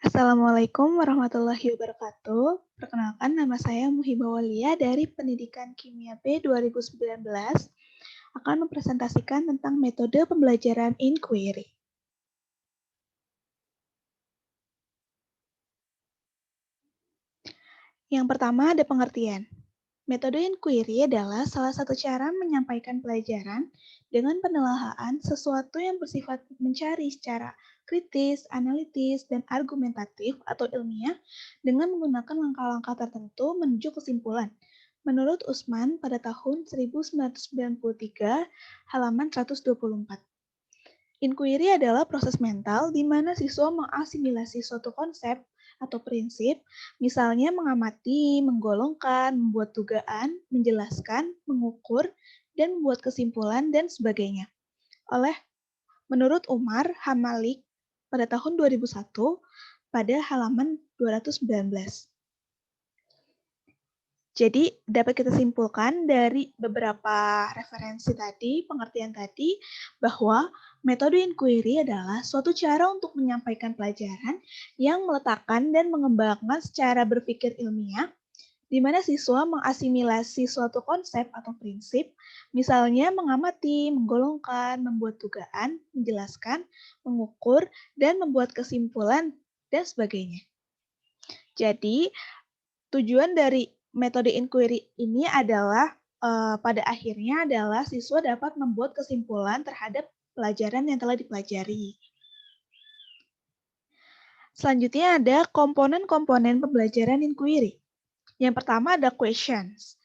Assalamualaikum warahmatullahi wabarakatuh. Perkenalkan, nama saya Muhibah Walia dari Pendidikan Kimia B 2019 akan mempresentasikan tentang metode pembelajaran inquiry. Yang pertama ada pengertian. Metode inquiry adalah salah satu cara menyampaikan pelajaran dengan penelaahan sesuatu yang bersifat mencari secara kritis, analitis, dan argumentatif atau ilmiah dengan menggunakan langkah-langkah tertentu menuju kesimpulan. Menurut Usman pada tahun 1993, halaman 124. Inquiry adalah proses mental di mana siswa mengasimilasi suatu konsep atau prinsip, misalnya mengamati, menggolongkan, membuat dugaan, menjelaskan, mengukur, dan membuat kesimpulan, dan sebagainya. Menurut Umar Hamalik pada tahun 2001 pada halaman 219. Jadi, dapat kita simpulkan dari beberapa referensi tadi, pengertian tadi, bahwa metode inquiry adalah suatu cara untuk menyampaikan pelajaran yang meletakkan dan mengembangkan secara berpikir ilmiah, di mana siswa mengasimilasi suatu konsep atau prinsip, misalnya mengamati, menggolongkan, membuat dugaan, menjelaskan, mengukur, dan membuat kesimpulan, dan sebagainya. Jadi, tujuan dari metode inquiry ini adalah pada akhirnya adalah siswa dapat membuat kesimpulan terhadap pelajaran yang telah dipelajari. Selanjutnya ada komponen-komponen pembelajaran inquiry. Yang pertama ada questions.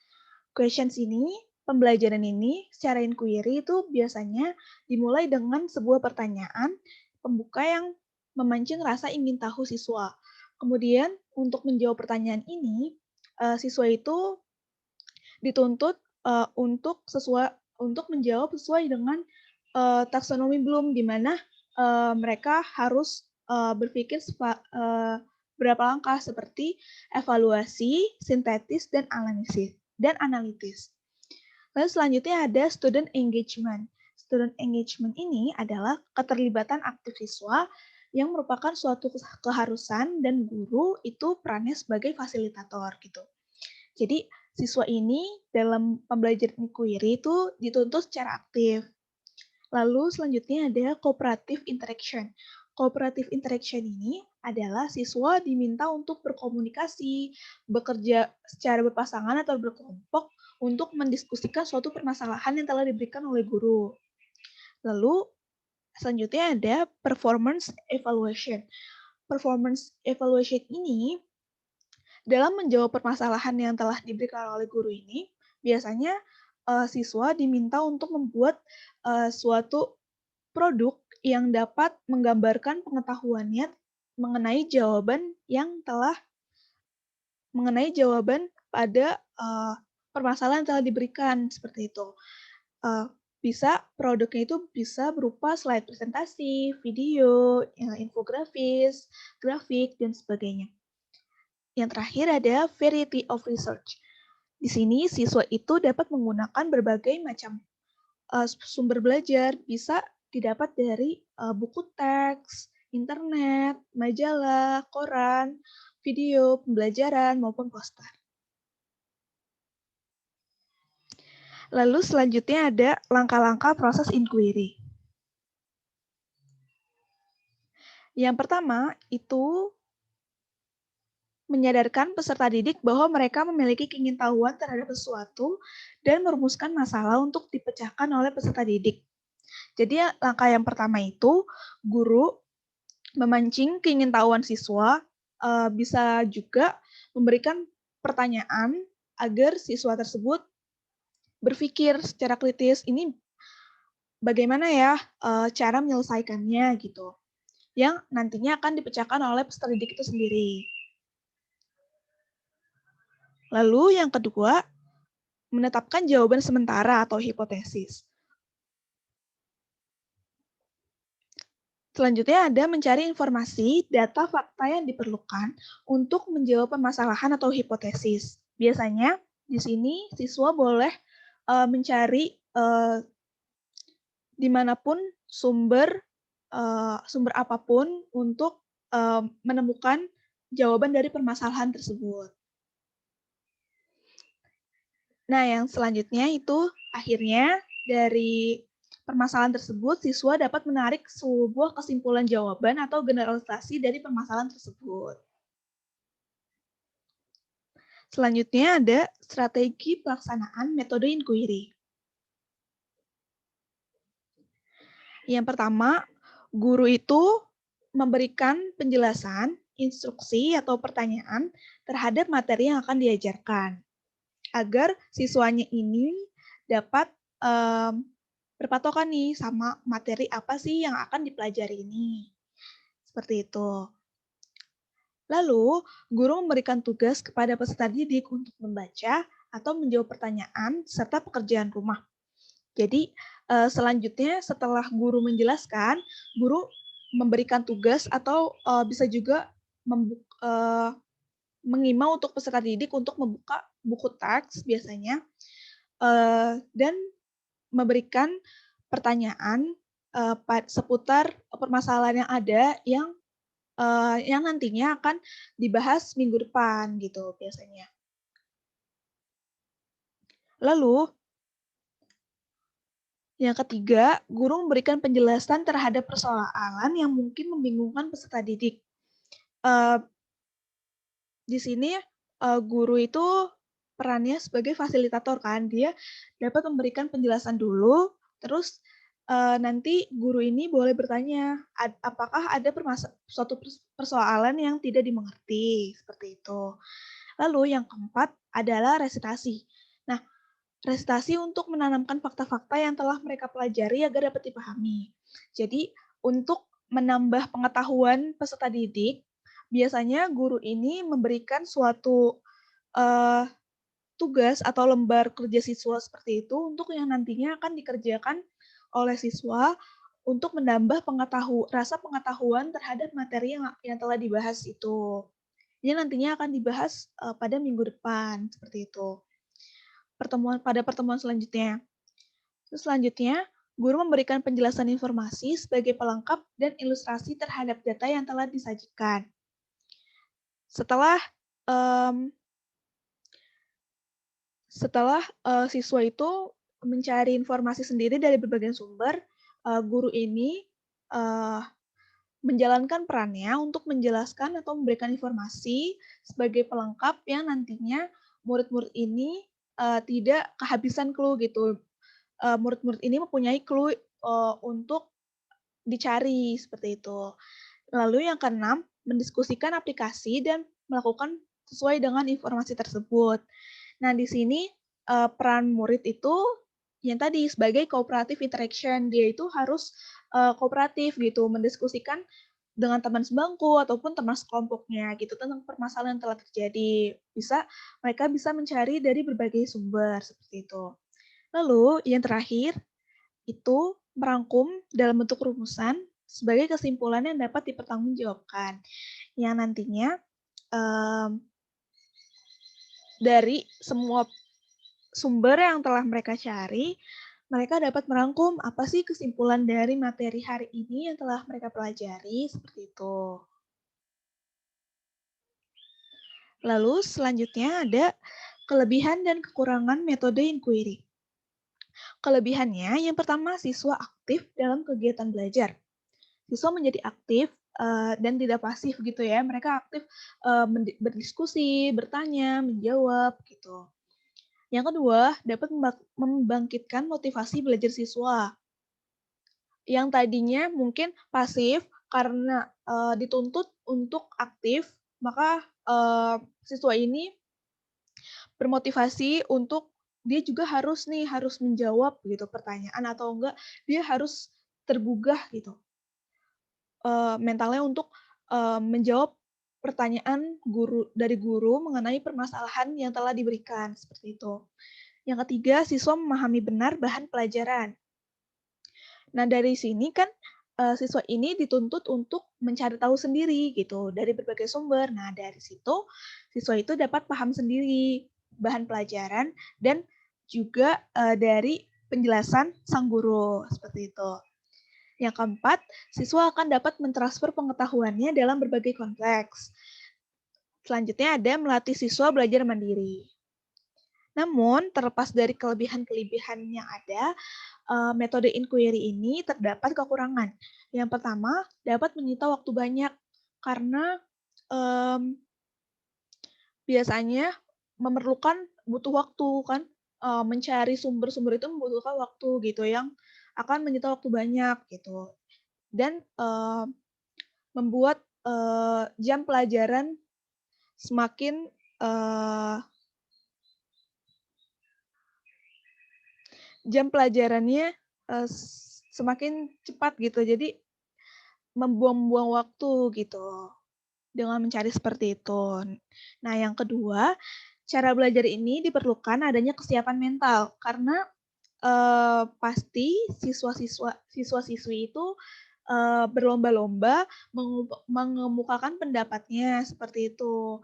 Questions ini, pembelajaran ini secara inquiry itu biasanya dimulai dengan sebuah pertanyaan pembuka yang memancing rasa ingin tahu siswa. Kemudian untuk menjawab pertanyaan ini, siswa itu dituntut untuk menjawab sesuai dengan taksonomi Bloom, di mana mereka harus berpikir berapa langkah seperti evaluasi, sintetis, dan analitis. Lalu selanjutnya ada student engagement. Student engagement ini adalah keterlibatan aktif siswa yang merupakan suatu keharusan dan guru itu perannya sebagai fasilitator gitu. Jadi siswa ini dalam pembelajaran inquiry itu dituntut secara aktif. Lalu selanjutnya ada cooperative interaction. Cooperative interaction ini adalah siswa diminta untuk berkomunikasi, bekerja secara berpasangan atau berkelompok untuk mendiskusikan suatu permasalahan yang telah diberikan oleh guru. Lalu selanjutnya ada performance evaluation. Performance evaluation ini dalam menjawab permasalahan yang telah diberikan oleh guru ini, biasanya siswa diminta untuk membuat suatu produk yang dapat menggambarkan pengetahuannya mengenai jawaban pada permasalahan yang telah diberikan seperti itu. Produknya itu bisa berupa slide presentasi, video, infografis, grafik, dan sebagainya. Yang terakhir ada variety of research. Di sini siswa itu dapat menggunakan berbagai macam sumber belajar, bisa didapat dari buku teks, internet, majalah, koran, video, pembelajaran, maupun poster. Lalu selanjutnya ada langkah-langkah proses inquiry. Yang pertama itu menyadarkan peserta didik bahwa mereka memiliki keingintahuan terhadap sesuatu dan merumuskan masalah untuk dipecahkan oleh peserta didik. Jadi langkah yang pertama itu guru memancing keingintahuan siswa, bisa juga memberikan pertanyaan agar siswa tersebut berpikir secara kritis, ini bagaimana ya cara menyelesaikannya gitu, yang nantinya akan dipecahkan oleh peserta didik itu sendiri. Lalu yang kedua, menetapkan jawaban sementara atau hipotesis. Selanjutnya ada mencari informasi, data, fakta yang diperlukan untuk menjawab permasalahan atau hipotesis. Biasanya di sini siswa boleh mencari dimanapun sumber apapun untuk menemukan jawaban dari permasalahan tersebut. Nah, yang selanjutnya itu akhirnya dari permasalahan tersebut, siswa dapat menarik sebuah kesimpulan jawaban atau generalisasi dari permasalahan tersebut. Selanjutnya ada strategi pelaksanaan metode inquiry. Yang pertama, guru itu memberikan penjelasan, instruksi, atau pertanyaan terhadap materi yang akan diajarkan, agar siswanya ini dapat berpatokan nih sama materi apa sih yang akan dipelajari ini. Seperti itu. Lalu, guru memberikan tugas kepada peserta didik untuk membaca atau menjawab pertanyaan serta pekerjaan rumah. Jadi, selanjutnya setelah guru menjelaskan, guru memberikan tugas atau bisa juga mengimbau untuk peserta didik untuk membuka buku teks biasanya dan memberikan pertanyaan seputar permasalahan yang ada yang nantinya akan dibahas minggu depan gitu biasanya. Lalu yang ketiga, guru memberikan penjelasan terhadap persoalan yang mungkin membingungkan peserta didik. Di sini guru itu perannya sebagai fasilitator kan, dia dapat memberikan penjelasan dulu, terus nanti guru ini boleh bertanya, apakah ada suatu persoalan yang tidak dimengerti, seperti itu. Lalu yang keempat adalah resitasi. Nah, resitasi untuk menanamkan fakta-fakta yang telah mereka pelajari agar dapat dipahami. Jadi, untuk menambah pengetahuan peserta didik, biasanya guru ini memberikan suatu tugas atau lembar kerja siswa seperti itu untuk yang nantinya akan dikerjakan oleh siswa untuk menambah rasa pengetahuan terhadap materi yang telah dibahas itu. Ini nantinya akan dibahas pada minggu depan, seperti itu. Pada pertemuan selanjutnya. Selanjutnya, guru memberikan penjelasan informasi sebagai pelengkap dan ilustrasi terhadap data yang telah disajikan. Setelah siswa itu mencari informasi sendiri dari berbagai sumber, guru ini menjalankan perannya untuk menjelaskan atau memberikan informasi sebagai pelengkap yang nantinya murid-murid ini tidak kehabisan clue gitu. Murid-murid ini mempunyai clue untuk dicari seperti itu. Lalu yang keenam, mendiskusikan aplikasi dan melakukan sesuai dengan informasi tersebut. Nah, di sini peran murid itu yang tadi sebagai cooperative interaction, dia itu harus kooperatif gitu, mendiskusikan dengan teman sebangku ataupun teman sekelompoknya gitu tentang permasalahan yang telah terjadi. Mereka bisa mencari dari berbagai sumber seperti itu. Lalu yang terakhir itu merangkum dalam bentuk rumusan sebagai kesimpulan yang dapat dipertanggungjawabkan, yang nantinya dari semua sumber yang telah mereka cari, mereka dapat merangkum apa sih kesimpulan dari materi hari ini yang telah mereka pelajari, seperti itu. Lalu selanjutnya ada kelebihan dan kekurangan metode inquiry. Kelebihannya, yang pertama siswa aktif dalam kegiatan belajar. Siswa menjadi aktif dan tidak pasif gitu ya. Mereka aktif berdiskusi, bertanya, menjawab gitu. Yang kedua, dapat membangkitkan motivasi belajar siswa. Yang tadinya mungkin pasif karena dituntut untuk aktif, maka siswa ini bermotivasi untuk dia juga harus menjawab gitu pertanyaan atau enggak dia harus tergugah gitu mentalnya untuk menjawab pertanyaan dari guru mengenai permasalahan yang telah diberikan seperti itu. Yang ketiga, siswa memahami benar bahan pelajaran. Nah, dari sini kan siswa ini dituntut untuk mencari tahu sendiri gitu dari berbagai sumber. Nah, dari situ siswa itu dapat paham sendiri bahan pelajaran dan juga dari penjelasan sang guru seperti itu. Yang keempat, siswa akan dapat mentransfer pengetahuannya dalam berbagai konteks. Selanjutnya ada melatih siswa belajar mandiri. Namun, terlepas dari kelebihan-kelebihan yang ada, metode inquiry ini terdapat kekurangan. Yang pertama, dapat menyita waktu banyak karena biasanya butuh waktu kan, mencari sumber-sumber itu membutuhkan waktu gitu yang akan menyita waktu banyak gitu. Dan, membuat, jam pelajaran semakin, jam pelajarannya, semakin cepat gitu. Jadi membuang-buang waktu gitu dengan mencari seperti itu. Nah, yang kedua, cara belajar ini diperlukan adanya kesiapan mental karena, pasti siswa-siswi itu, berlomba-lomba mengemukakan pendapatnya seperti itu,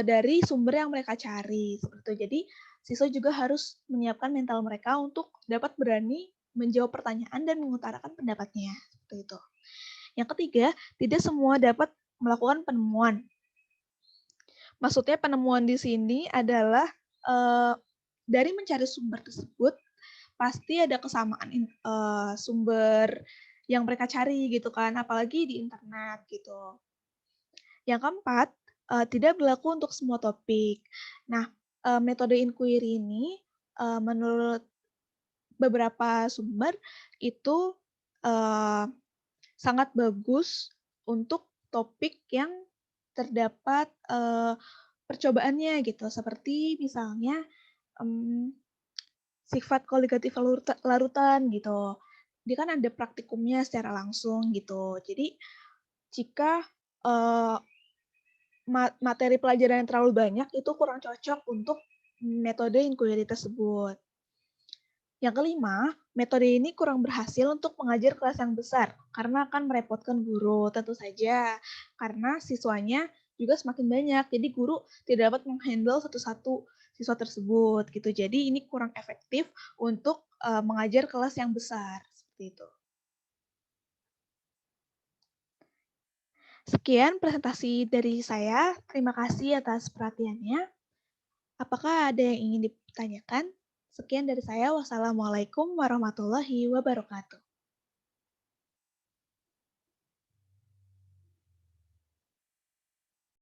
dari sumber yang mereka cari, seperti itu. Jadi, siswa juga harus menyiapkan mental mereka untuk dapat berani menjawab pertanyaan dan mengutarakan pendapatnya, seperti itu. Yang ketiga, tidak semua dapat melakukan penemuan. Maksudnya penemuan di sini adalah, dari mencari sumber tersebut, pasti ada kesamaan sumber yang mereka cari gitu kan, apalagi di internet gitu. Yang keempat, tidak berlaku untuk semua topik. Nah, metode inquiry ini, menurut beberapa sumber itu, sangat bagus untuk topik yang terdapat, percobaannya gitu, seperti misalnya, mmm, sifat koligatif larutan gitu. Dia kan ada praktikumnya secara langsung gitu. Jadi jika, eee, materi pelajaran yang terlalu banyak itu kurang cocok untuk metode inquiry tersebut. Yang kelima, metode ini kurang berhasil untuk mengajar kelas yang besar karena akan merepotkan guru, tentu saja karena siswanya juga semakin banyak. Jadi guru tidak dapat menghandle satu-satu siswa tersebut gitu. Jadi ini kurang efektif untuk mengajar kelas yang besar seperti itu. Sekian presentasi dari saya. Terima kasih atas perhatiannya. Apakah ada yang ingin ditanyakan? Sekian dari saya. Wassalamualaikum warahmatullahi wabarakatuh.